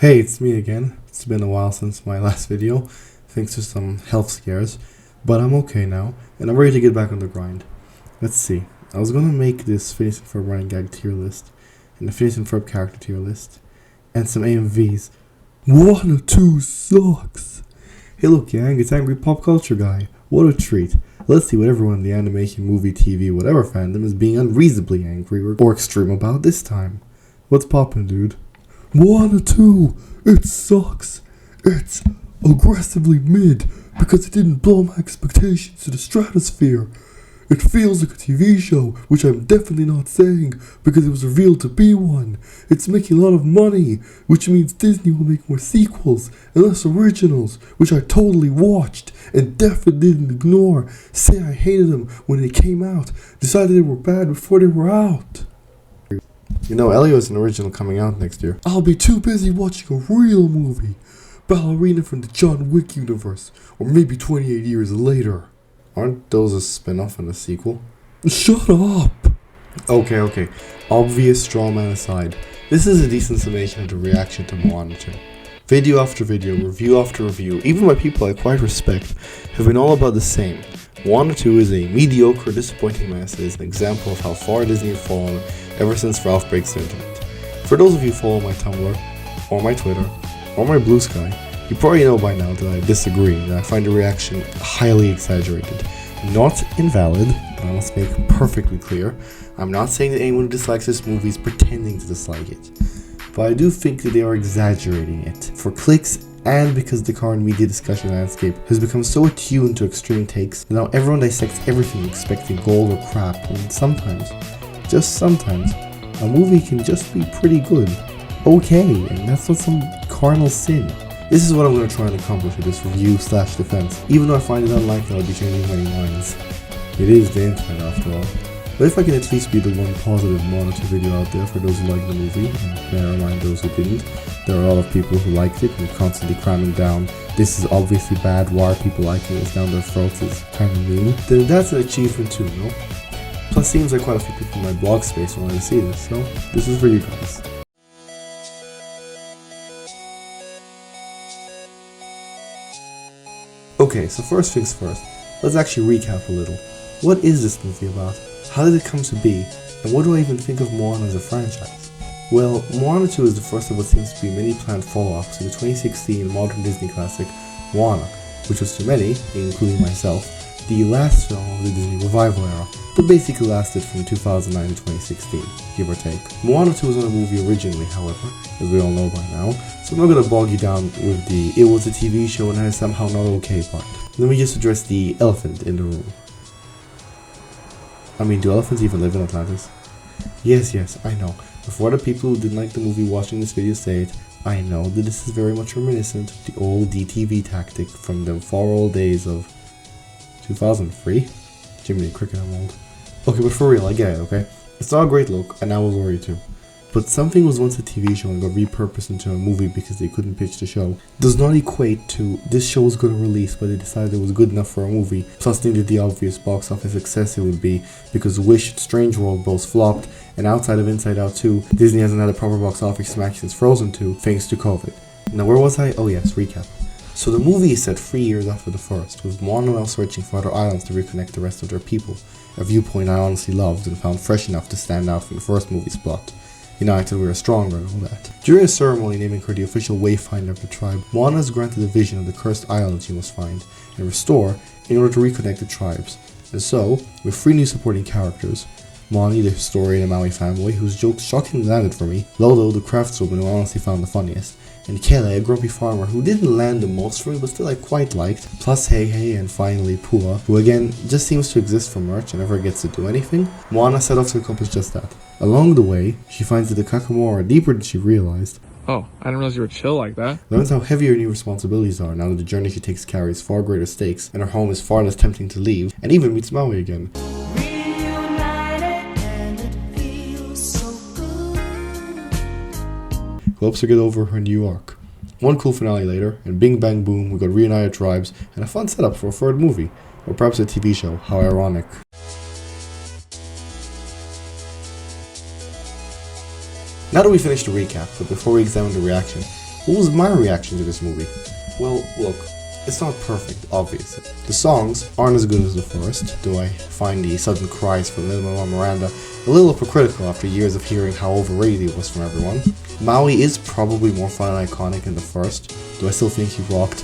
Hey, it's me again. It's been a while since my last video, thanks to some health scares, but I'm okay now, and I'm ready to get back on the grind. Let's see, I was gonna make this Phineas and Ferb running gag tier list, and the Phineas and Ferb character tier list, and some AMVs. Moana 2 sucks! Hey look gang, it's Angry Pop Culture Guy. What a treat. Let's see what everyone in the animation, movie, TV, whatever fandom is being unreasonably angry or extreme about this time. What's poppin', dude? Moana 2, it sucks. It's aggressively mid because it didn't blow my expectations to the stratosphere. It feels like a TV show, which I'm definitely not saying because it was revealed to be one. It's making a lot of money, which means Disney will make more sequels and less originals, which I totally watched and definitely didn't ignore. Say I hated them when they came out, decided they were bad before they were out. You know, Elio is an original coming out next year. I'll be too busy watching a real movie. Ballerina from the John Wick universe, or maybe 28 years later. Aren't those a spin-off and a sequel? Shut up! Okay. Obvious straw man aside, this is a decent summation of the reaction to Moana 2. Video after video, review after review, even by people I quite respect, have been all about the same. Moana 2 is a mediocre, disappointing mess that is an example of how far Disney has fallen ever since Ralph breaks the internet. For those of you who follow my Tumblr, or my Twitter, or my Blue Sky, you probably know by now that I disagree, that I find the reaction highly exaggerated. Not invalid, but I must make perfectly clear, I'm not saying that anyone who dislikes this movie is pretending to dislike it, but I do think that they are exaggerating it for clicks and because the current media discussion landscape has become so attuned to extreme takes that now everyone dissects everything expecting gold or crap, and sometimes, just sometimes, a movie can just be pretty good. Okay, and that's not some carnal sin. This is what I'm going to try and accomplish with this review/defense, even though I find it unlikely I'll be changing many minds. It is the internet after all. But if I can at least be the one positive Moana 2 video out there for those who like the movie, and may I remind those who didn't, there are a lot of people who liked it and constantly cramming down, this is obviously bad, why are people liking this down their throats is kind of mean, then that's an achievement too, no? Plus seems like quite a few people in my blog space wanted to see this, so this is for you guys. Okay, so first things first, let's actually recap a little. What is this movie about? How did it come to be? And what do I even think of Moana as a franchise? Well, Moana 2 is the first of what seems to be many planned follow-ups to the 2016 modern Disney classic, Moana, which was to many, including myself, the last film of the Disney revival era, but basically lasted from 2009 to 2016, give or take. Moana 2 was not a movie originally, however, as we all know by now, so I'm not going to bog you down with the it was a TV show and I somehow not okay part. Let me just address the elephant in the room. I mean, do elephants even live in Atlantis? Yes, I know. Before the people who didn't like the movie watching this video say it, I know that this is very much reminiscent of the old DTV tactic from the far old days of 2003? Jiminy Cricket, I'm old. Okay, but for real, I get it, okay? It's not a great look, and I will worry too. But something was once a TV show and got repurposed into a movie because they couldn't pitch the show does not equate to this show was going to release but they decided it was good enough for a movie, plus needed the obvious box office success it would be because Wish and Strange World both flopped, and outside of Inside Out 2, Disney hasn't had a proper box office smash since Frozen 2 thanks to COVID. Now where was I? Oh yes, recap. So the movie is set 3 years after the first, with Moana now searching for other islands to reconnect the rest of their people, a viewpoint I honestly loved and found fresh enough to stand out from the first movie's plot. United we are stronger and all that. During a ceremony naming her the official wayfinder of the tribe, Moana is granted a vision of the cursed island she must find and restore in order to reconnect the tribes. And so, with 3 new supporting characters, Moni, the historian and Maui family, whose jokes shockingly landed for me, Lolo, the craftswoman who I honestly found the funniest, and Kele, a grumpy farmer who didn't land the most for me but still I quite liked, plus Hey, and finally Pua, who again just seems to exist for merch and never gets to do anything. Moana set off to accomplish just that. Along the way, she finds that the Kakamora are deeper than she realized. Oh, I didn't realize you were chill like that. Learns how heavy her new responsibilities are now that the journey she takes carries far greater stakes and her home is far less tempting to leave, and even meets Maui again. Who helps her get over her New York. One cool finale later, and bing bang boom, we got reunited tribes and a fun setup for a third movie, or perhaps a TV show, how ironic. Now that we finished the recap, but before we examine the reaction, What was my reaction to this movie? Well, look, it's not perfect, obviously. The songs aren't as good as the first, though I find the sudden cries from Lilo and Miranda a little hypocritical after years of hearing how overrated it was from everyone. Maui is probably more fun and iconic in the first, though I still think he rocked,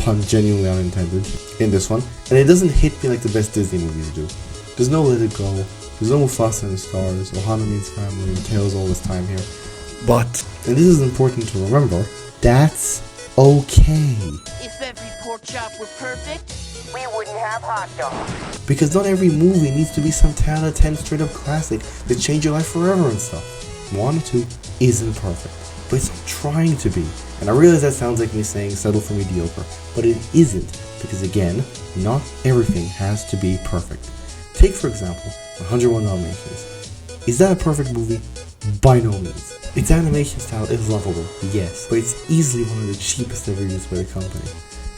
pun genuinely unintended, in this one, and it doesn't hit me like the best Disney movies do. There's no Let It Go, there's no Mufasa and the Stars, Ohana Means Family, and Tails All This Time Here. But, and this is important to remember, that's okay. If every pork chop were perfect, we wouldn't have hot dogs. Because not every movie needs to be some 10 out of 10 straight up classic that change your life forever and stuff. Moana 2 isn't perfect, but it's not trying to be. And I realize that sounds like me saying settle for mediocre, but it isn't, because again, not everything has to be perfect. Take for example, 101 Dalmatians. Is that a perfect movie? By no means. Its animation style is lovable, yes, but it's easily one of the cheapest ever used by the company.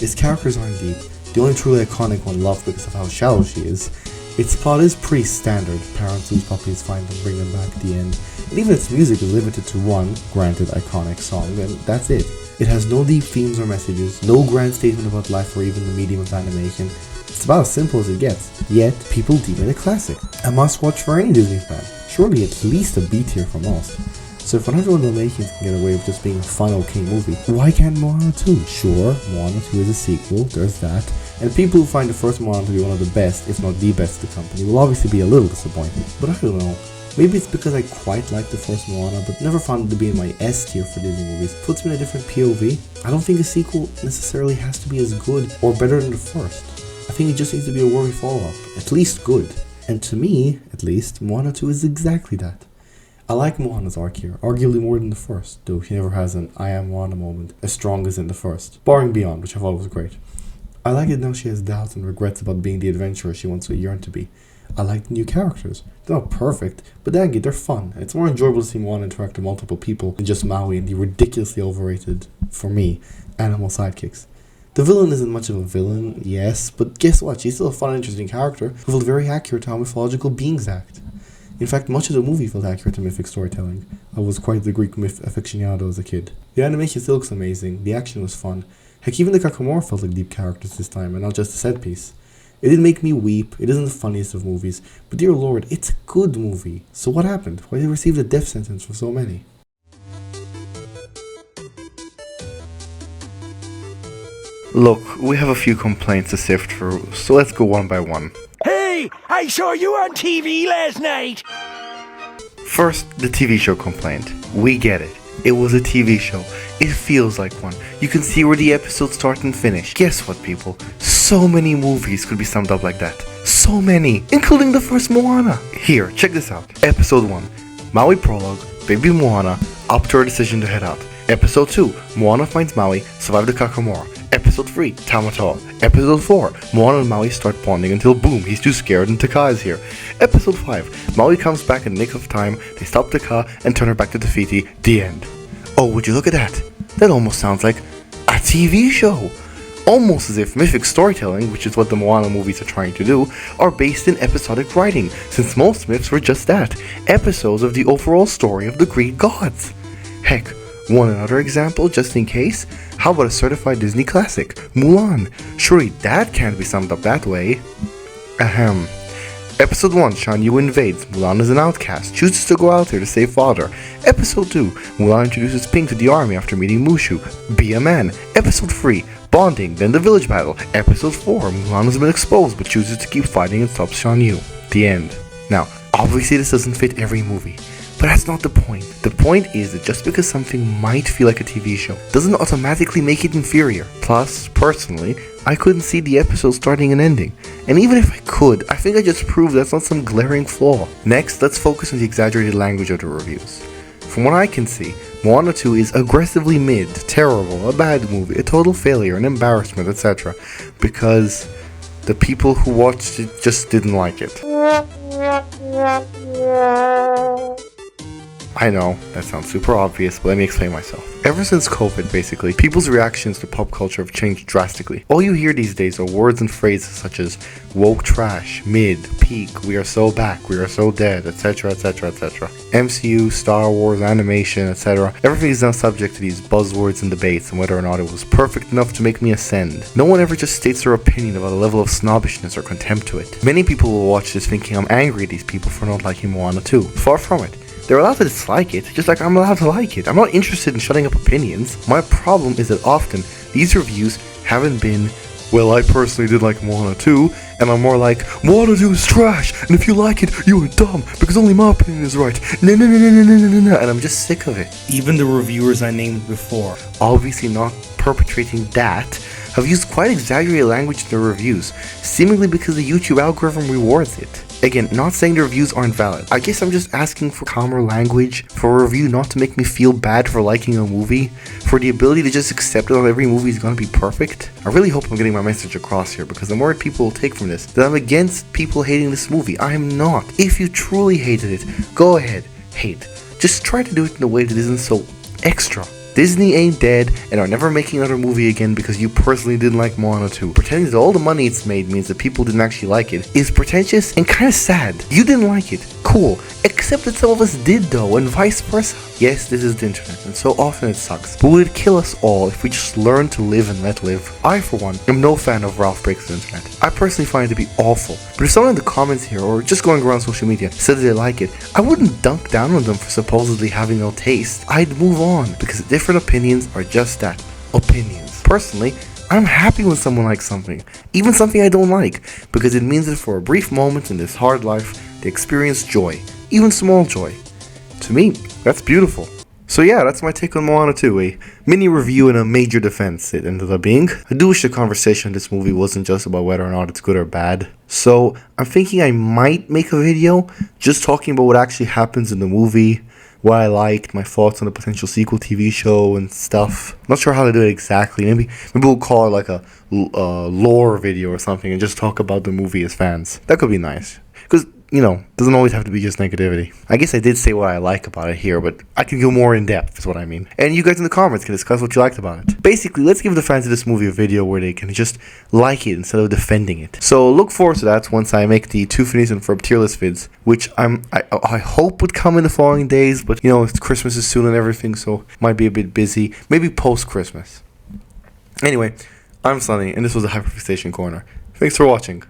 Its characters aren't deep, the only truly iconic one loved because of how shallow she is. Its plot is pretty standard, parents lose puppies, find them, bring them back at the end, and even its music is limited to one, granted iconic song, and that's it. It has no deep themes or messages, no grand statement about life or even the medium of animation. It's about as simple as it gets, yet people deem it a classic. A must watch for any Disney fan, surely at least a B tier for most. So if 101 Dalmatians can get away with just being a fun okay movie, why can't Moana 2? Sure, Moana 2 is a sequel, there's that, and people who find the first Moana to be one of the best, if not the best of the company, will obviously be a little disappointed. But I don't know, maybe it's because I quite like the first Moana, but never found it to be in my S tier for Disney movies. Puts me in a different POV. I don't think a sequel necessarily has to be as good or better than the first. I think it just needs to be a worthy follow-up, at least good. And to me, at least, Moana 2 is exactly that. I like Moana's arc here, arguably more than the first, though she never has an I am Moana moment as strong as in the first, barring Beyond, which I thought was great. I like it now she has doubts and regrets about being the adventurer she once so yearned to be. I like the new characters. They're not perfect, but dang it, they're fun. It's more enjoyable to see Moana interact with multiple people than just Maui and the ridiculously overrated, for me, animal sidekicks. The villain isn't much of a villain, yes, but guess what? She's still a fun and interesting character who felt very accurate to how mythological beings act. In fact, much of the movie felt accurate to mythic storytelling. I was quite the Greek myth aficionado as a kid. The animation still looks amazing, the action was fun. Heck, even the Kakamora felt like deep characters this time, and not just a set piece. It didn't make me weep, it isn't the funniest of movies, but dear lord, it's a good movie. So what happened? Why did it receive a death sentence for so many? Look, we have a few complaints to sift through, so let's go one by one. Hey, I saw you on TV last night! First, the TV show complaint. We get it. It was a TV show. It feels like one. You can see where the episodes start and finish. Guess what, people? So many movies could be summed up like that. So many, including the first Moana. Here, check this out. Episode 1, Maui Prologue, Baby Moana, up to her decision to head out. Episode 2, Moana finds Maui, survive the Kakamora. Episode 3, Tamatoa. Episode 4, Moana and Maui start bonding until boom, he's too scared and Taka is here. Episode 5, Maui comes back in the nick of time, they stop Taka and turn her back to Te Fiti. The end. Oh, would you look at that? That almost sounds like a TV show. Almost as if mythic storytelling, which is what the Moana movies are trying to do, are based in episodic writing, since most myths were just that, episodes of the overall story of the Greek gods. Heck, want another example just in case? How about a certified Disney classic, Mulan? Surely that can't be summed up that way. Ahem. Episode 1, Shan Yu invades, Mulan is an outcast, chooses to go out there to save father. Episode 2, Mulan introduces Ping to the army after meeting Mushu. Be a man. Episode 3, bonding, then the village battle. Episode 4, Mulan has been exposed but chooses to keep fighting and stops Shan Yu. The end. Now, obviously this doesn't fit every movie, but that's not the point. The point is that just because something might feel like a TV show doesn't automatically make it inferior. Plus, personally, I couldn't see the episode starting and ending. And even if I could, I think I just proved that's not some glaring flaw. Next, let's focus on the exaggerated language of the reviews. From what I can see, Moana 2 is aggressively mid, terrible, a bad movie, a total failure, an embarrassment, etc. Because the people who watched it just didn't like it. I know, that sounds super obvious, but let me explain myself. Ever since COVID, basically, people's reactions to pop culture have changed drastically. All you hear these days are words and phrases such as woke trash, mid, peak, we are so back, we are so dead, etc, etc, etc. MCU, Star Wars, animation, etc. Everything is now subject to these buzzwords and debates on whether or not it was perfect enough to make me ascend. No one ever just states their opinion about a level of snobbishness or contempt to it. Many people will watch this thinking I'm angry at these people for not liking Moana 2. Far from it. They're allowed to dislike it, just like I'm allowed to like it. I'm not interested in shutting up opinions. My problem is that often, these reviews haven't been, well, I personally did like Moana 2, and I'm more like, Moana 2 is trash, and if you like it, you are dumb, because only my opinion is right. No, no, no, no, no, no, no, no, no, and I'm just sick of it. Even the reviewers I named before, obviously not perpetrating that, have used quite exaggerated language in their reviews, seemingly because the YouTube algorithm rewards it. Again, not saying the reviews aren't valid. I guess I'm just asking for calmer language, for a review not to make me feel bad for liking a movie, for the ability to just accept that not every movie is gonna be perfect. I really hope I'm getting my message across here, because I'm worried people will take from this that I'm against people hating this movie. I am not. If you truly hated it, go ahead, hate. Just try to do it in a way that isn't so extra. Disney ain't dead and are never making another movie again because you personally didn't like Moana 2. Pretending that all the money it's made means that people didn't actually like it is pretentious and kinda sad. You didn't like it, cool, except that some of us did though, and vice versa. Yes, this is the internet, and so often it sucks, but would it kill us all if we just learned to live and let live? I, for one, am no fan of Ralph Breaks the Internet. I personally find it to be awful, but if someone in the comments here, or just going around social media, said that they like it, I wouldn't dunk down on them for supposedly having no taste. I'd move on, because different opinions are just that, opinions. Personally, I'm happy when someone likes something, even something I don't like, because it means that for a brief moment in this hard life, they experience joy, even small joy. To me, that's beautiful. So yeah, that's my take on Moana 2, a mini review and a major defense it ended up being. I do wish the conversation in this movie wasn't just about whether or not it's good or bad. So I'm thinking I might make a video just talking about what actually happens in the movie, what I liked, my thoughts on the potential sequel TV show and stuff. Not sure how to do it exactly. Maybe we'll call it like a lore video or something and just talk about the movie as fans. That could be nice. Because, you know, doesn't always have to be just negativity. I guess I did say what I like about it here, but I can go more in depth is what I mean. And you guys in the comments can discuss what you liked about it. Basically, let's give the fans of this movie a video where they can just like it instead of defending it. So look forward to that once I make the 2 Phineas and Ferb tier list vids, which I hope would come in the following days, but you know, it's Christmas is soon and everything, so might be a bit busy. Maybe post-Christmas. Anyway, I'm Sunny, and this was the Hyperfixation Corner. Thanks for watching.